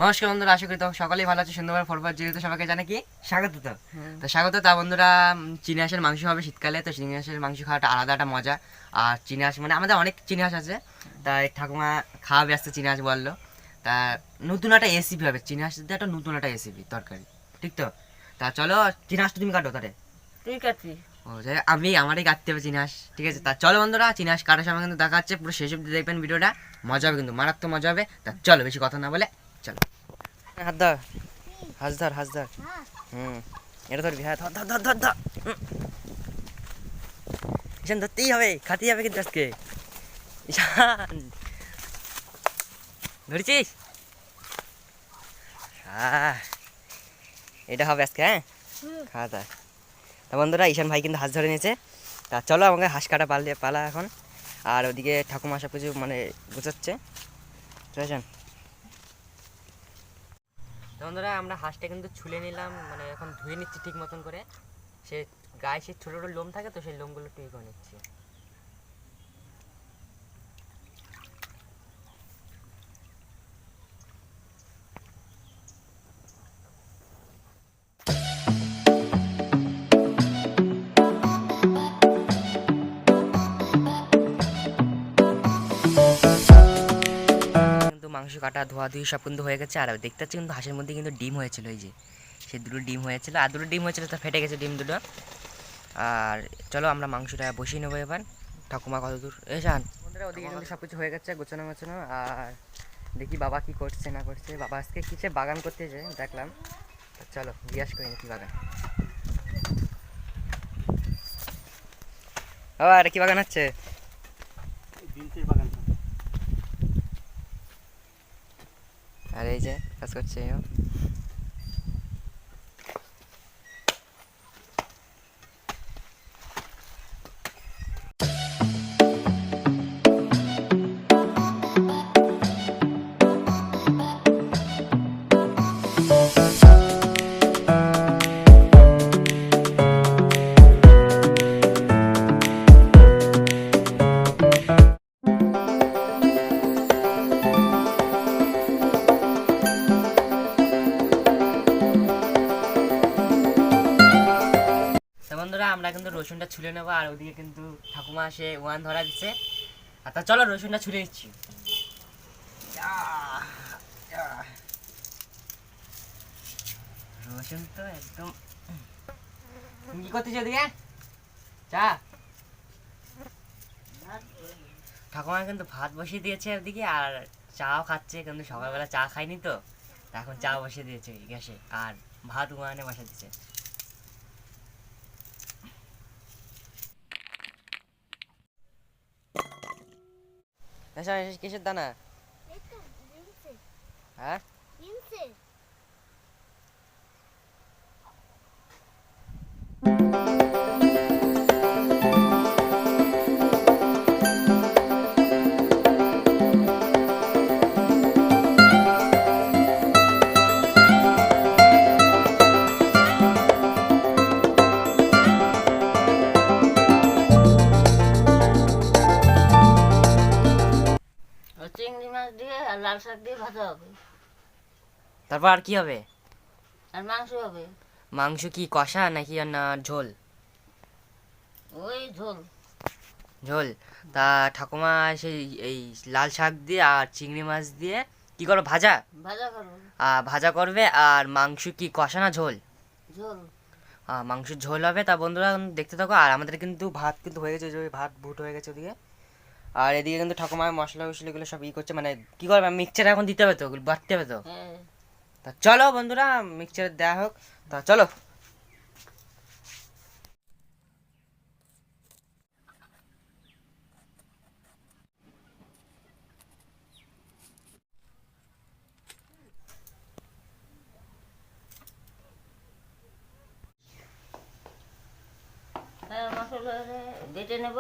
নমস্কার বন্ধুরা, আশা করি তো সকলেই ভালো আছে। সুন্দরভাবে ফরফর যেহেতু সবাইকে জানে কি স্বাগত। তো স্বাগত। তা বন্ধুরা, চিনি হাঁসের মাংস হবে শীতকালে। তো চিনি হাঁসের মাংস খাওয়াটা আলাদা একটা মজা। আর চিনি হাঁস মানে আমাদের অনেক চিনি হাঁস আছে, তাই ঠাকুমা খাওয়াবে আসতে চিনি হাঁস বললো। তা নতুন একটা রেসিপি হবে চিনি হাঁস দিয়ে, একটা নতুন একটা রেসিপি তরকারি, ঠিক তো? তা চলো, চিনি হাঁসটা তুমি কাটো তারে। তুই কাটবি? ও যাই, আমারই কাটতে হবে চিনি হাঁস, ঠিক আছে? তা চলো বন্ধুরা, চিনি হাঁস কাটার সময় কিন্তু দেখা যাচ্ছে, পুরো শেষ অব্দি দেখবেন ভিডিওটা। মজা হবে কিন্তু, মারাত্মক মজা হবে। তা চলো, বেশি কথা না বলে চলো। হাত ধর, হাঁস ধর। এটা ধরবি, হ্যাঁ ধর ধর ধর ধর ধর। ঈশান ধরতেই হবে, খাতেই হবে কিন্তু আজকে। ঈশান ধরেছিস? এটা হবে আজকে, হ্যাঁ খাওয়া দাওয়া। তা বন্ধুরা, ঈশান ভাই কিন্তু হাঁস ধরে নিয়েছে। তা চলো, আমাকে হাঁস কাটা পালা এখন। আর ওদিকে ঠাকুমা সব কিছু মানে গোছাচ্ছে, চলেছেন। তো বন্ধুরা, আমরা হাঁসটা কিন্তু ছুলে নিলাম, মানে এখন ধুয়ে নিচ্ছি ঠিক মতন করে। সে গায়ে সে ছোটো ছোটো লোম থাকে, তো সেই লোমগুলো একটু করে নিচ্ছি। কিন্তু মাংস কাটা ধোয়াধুয়ি সব কিন্তু হয়ে গেছে। আর দেখতে পাচ্ছি কিন্তু হাঁসের মধ্যে কিন্তু ডিম হয়েছিল, এই যে সে দুটো ডিম হয়েছিল, আর দুটো ডিম হয়েছিল, তা ফেটে গেছে ডিম দুটো। আর চলো আমরা মাংসটা বসিয়ে নেবো এবার। ঠাকুমা কত দূর এসান? বন্ধুরা, ওদিকে কিন্তু সব কিছু হয়ে গেছে গোছানো গোছানো। আর দেখি বাবা কি করছে না করছে। বাবা আজকে কিসে বাগান করতে যে দেখলাম। চলো জিজ্ঞাসা করি কি বাগান। বাবা এটা কি বাগান হচ্ছে? আর এই যে কাজ করছে বন্ধুরা। আমরা কিন্তু রসুনটা ছুলে নেবো, আর ওদিকে কিন্তু ঠাকুমা সে ওয়ান ধরা দিচ্ছে। আর তা চলো রসুনটা ছুলে নিচ্ছি। রসুন তো একদম, তুমি কি করতেছো ওদিকে? চা ঠাকুমা কিন্তু ভাত বসিয়ে দিয়েছে ওদিকে, আর চাও খাচ্ছে। কিন্তু সকালবেলা চা খাইনি তো, এখন চা বসিয়ে দিয়েছে গ্যাসে, আর ভাত উনানে বসে দিচ্ছে। কিসের দানা? হ্যাঁ চিংড়ি মাছ দিয়ে আর লাল শাক দিয়ে ভাজা হবে। তারপর আর কি হবে? আর মাংস হবে। মাংস কি কষা নাকি আর না ঝোল? ওই ঝোল। ঝোল। তা ঠাকুমা সেই এই লাল শাক দিয়ে আর চিংড়ি মাছ দিয়ে কি করো, ভাজা? ভাজা করবো। ভাজা করবে। আর মাংস কি কষা না ঝোল? ঝোল। মাংস ঝোল হবে। তা বন্ধুরা দেখতে থাকো। আর আমাদের কিন্তু ভাত কিন্তু হয়ে গেছে, যে ভাত ভুট হয়ে গেছে ওদিকে। আর এদিকে কিন্তু ঠাকুমা মশলা মশলাগুলো সব করছে, মানে কি করবে, মিক্সচার এখন দিতে হবে তো, ওগুলো বাটতে হবে তো। হ্যাঁ। তা চলো বন্ধুরা, মিক্সচার দেওয়া হোক। তা চলো। মশলা বেটে নেব।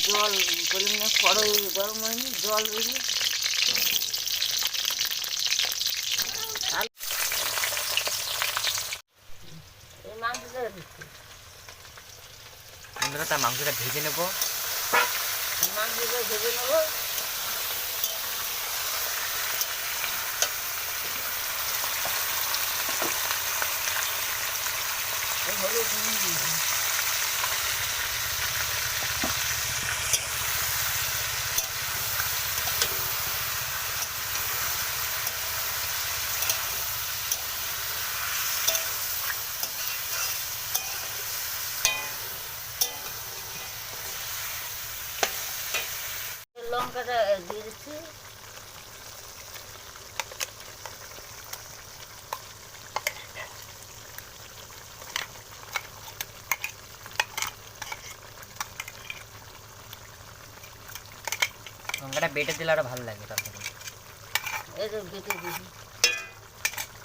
জল পরিমাণে কড়াই গরম হয়নি, জল বেরিয়ে এই মাংসটা দিচ্ছি। বন্ধুরা, তার মাংসটা ভেজে নেবো। মাংস মাংসটা ভেজে নেবো। লঙ্কাটা দিয়ে দিচ্ছি। লঙ্কাটা বেটে দিলে আরো ভালো লাগে তরকারি। এই তো বেটে দিবি।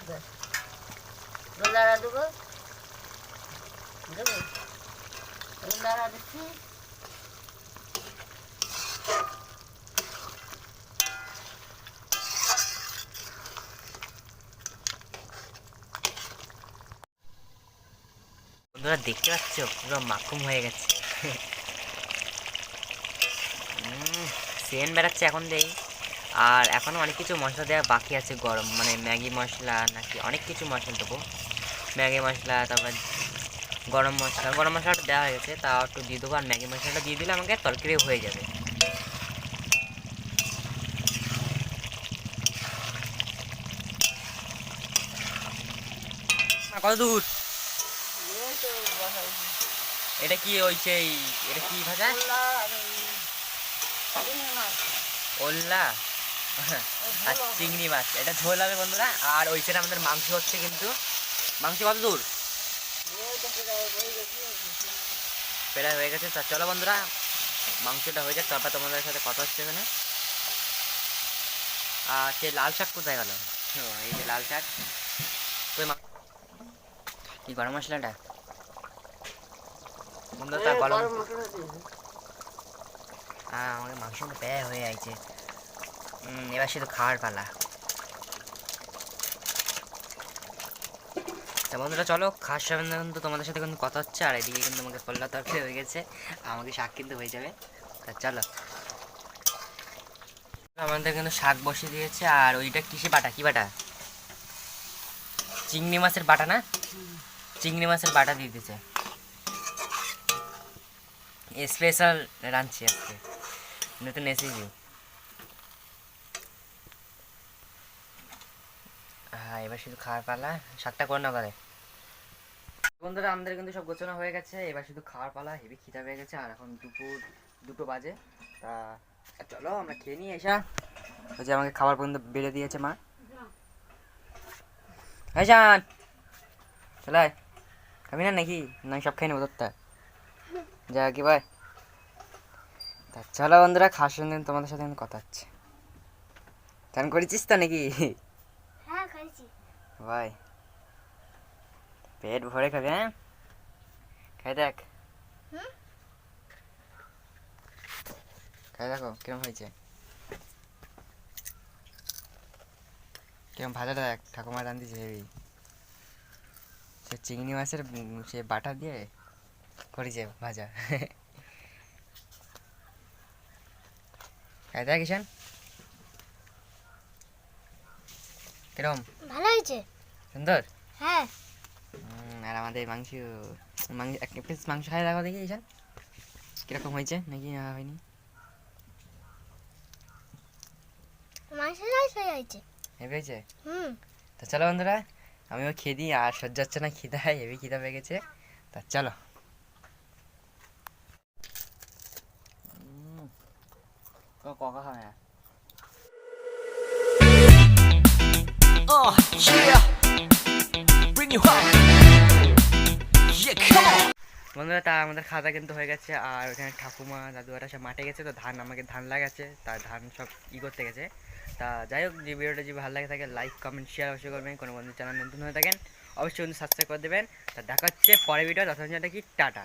ব্যাস। নাড়া দেবো। দেবো। নাড়া দিচ্ছি। বন্ধুরা দেখতে পাচ্ছ পুরো মাখুম হয়ে গেছে। সেন্ট বেড়াচ্ছে এখন দেই। আর এখনও অনেক কিছু মশলা দেওয়া বাকি আছে, গরম মানে ম্যাগি মশলা নাকি অনেক কিছু মশলা দেবো। ম্যাগি মশলা, তারপর গরম মশলাটা দেওয়া হয়ে গেছে, তাও একটু দিয়ে দেবো। আর ম্যাগি মশলাটা দিয়ে দিলে আমাকে তরকারি হয়ে যাবে। কত দূর? এই তো বসাইছি। এটা কি ওই সেই এটা কি ভাজা? কলা আর ওই চিংড়ি মাছ। ওল্লা আর ভালো হবে। চিংড়ি মাছ, এটা ঝোল হবে বন্ধুরা। আর ওই সাইডে আমাদের মাংস হচ্ছে, কিন্তু মাংস কত দূর? এই তো প্রায় হয়ে গেছে। প্রায় হয়ে গেছে। তা চলো বন্ধুরা মাংসটা হয়ে যাক, তারপর তোমাদের সাথে কথা হচ্ছে এখানে। আর সে লাল শাক কোথায় গেল? এই যে লাল শাক। কি গরম মশলাটা বন্ধুরা, তা এই গরম। গরম মশলা দিয়েছি। হ্যাঁ, আমাকে মাংসটা ব্যয় হয়ে আছে। এবার শুধু খাওয়ার পালা। তা বন্ধুরা চলো, খাওয়ার সময় কিন্তু তোমাদের সাথে কিন্তু কথা হচ্ছে। আর এদিকে কিন্তু আমাকে কল্লা তরকারি হয়ে গেছে, আমাকে শাক কিন্তু হয়ে যাবে। তা চলো, আমাদের কিন্তু শাক বসিয়ে দিয়েছে। আর ওইটা কিসে বাটা? কি বাটা? চিংড়ি মাছের বাটা না? চিংড়ি মাছের বাটা দিয়ে দিয়েছে। স্পেশাল রাঁধছি আজকে, নতুন এসেছি। হ্যাঁ, এবার শুধু খাওয়ার পালা। শাকটা করে না করে বন্ধুরা, আমাদের কিন্তু সব গোছানো হয়ে গেছে। এবার শুধু খাওয়ার পালা। হেভি খিদা পেয়ে গেছে। আর এখন দুপুর 2টো বাজে। তা চলো আমরা খেয়ে নিই। এসা ওই যে আমাকে খাবার পর্যন্ত বেড়ে দিয়েছে মা। হ্যাঁ শান, চলে আয়। খাবি না নাকি? না সব খেয়ে নেবো তোরটা। যা কি ভাই। তা চলো বন্ধুরা, খাওয়ার সঙ্গে তোমাদের সাথে কিন্তু কথা হচ্ছে। চান করেছিস তো নাকি? হ্যাঁ খাইছি। ভাই পেট ভরে খাবে? হ্যাঁ, খাই দেখ। হুম? খাই দেখো কিরম হয়েছে। কিরম ভাজাটা দেখ, ঠাকুমা রান্ধিছে হেবি। সে চিংড়ি মাছের সে বাটা দিয়ে করেছে ভাজা। খাই দেখ ঈশান, কিরম ভালো হয়েছে। সুন্দর। হ্যাঁ। আর আমাদের মাংস, এক পিস মাংস খাই দেখো দেখি ঈশান, কিরকম হয়েছে নাকি হয়নি। মাংস রাইস হয়ে হয়েছে। হেভি হয়েছে। হুম। তা চলো বন্ধুরা, আমিও খেয়ে দিই। আর সহ্য হচ্ছে না খিদা, হেভি খিদা পেয়ে গেছে। তা চলো। ককা খায় Yeah, bring you up. Yeah, come on. বন্ধুরা, তা আমাদের খাওয়া দাওয়া কিন্তু হয়ে গেছে। আর ওখানে ঠাকুমা দাদুয়ারা সব মাঠে গেছে, তো আমাকে ধান লাগাচ্ছে, তার ধান সব করতে গেছে। তা যাই হোক, যে ভিডিওটা যদি ভালো লাগে থাকে লাইক কমেন্ট শেয়ার অবশ্যই করবেন। কোনো বন্ধু চ্যানেল নতুন হয়ে থাকেন অবশ্যই কিন্তু সাবস্ক্রাইব করে দেবেন। তা দেখা হচ্ছে পরের ভিডিও। তখন কি টাটা।